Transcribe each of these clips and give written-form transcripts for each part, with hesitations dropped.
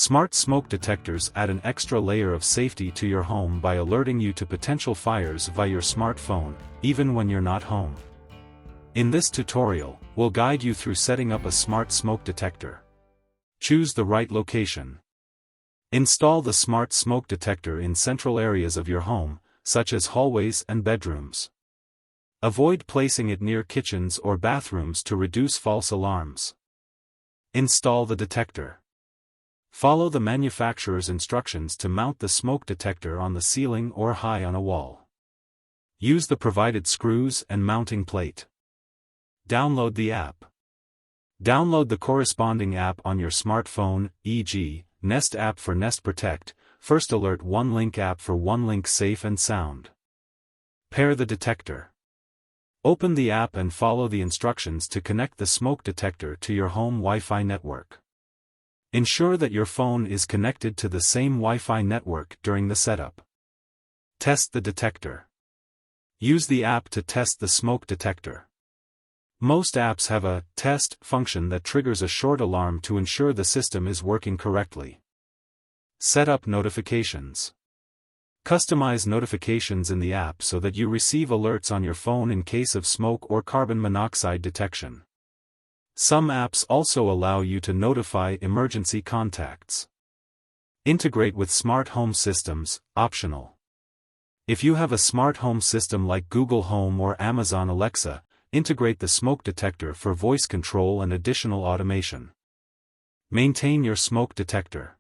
Smart smoke detectors add an extra layer of safety to your home by alerting you to potential fires via your smartphone, even when you're not home. In this tutorial, we'll guide you through setting up a smart smoke detector. Choose the right location. Install the smart smoke detector in central areas of your home, such as hallways and bedrooms. Avoid placing it near kitchens or bathrooms to reduce false alarms. Install the detector. Follow the manufacturer's instructions to mount the smoke detector on the ceiling or high on a wall. Use the provided screws and mounting plate. Download the app. Download the corresponding app on your smartphone, e.g., Nest app for Nest Protect, First Alert One Link app for One Link Safe and Sound. Pair the detector. Open the app and follow the instructions to connect the smoke detector to your home Wi-Fi network. Ensure that your phone is connected to the same Wi-Fi network during the setup. Test the detector. Use the app to test the smoke detector. Most apps have a test function that triggers a short alarm to ensure the system is working correctly. Set up notifications. Customize notifications in the app so that you receive alerts on your phone in case of smoke or carbon monoxide detection. Some apps also allow you to notify emergency contacts. Integrate with smart home systems, optional. If you have a smart home system like Google Home or Amazon Alexa, integrate the smoke detector for voice control and additional automation. Maintain your smoke detector.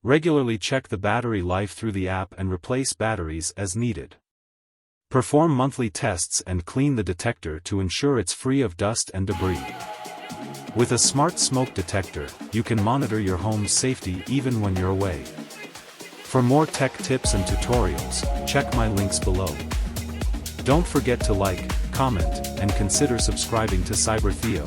Regularly check the battery life through the app and replace batteries as needed. Perform monthly tests and clean the detector to ensure it's free of dust and debris. With a smart smoke detector, you can monitor your home's safety even when you're away. For more tech tips and tutorials, check my links below. Don't forget to like, comment, and consider subscribing to Cyber Theo.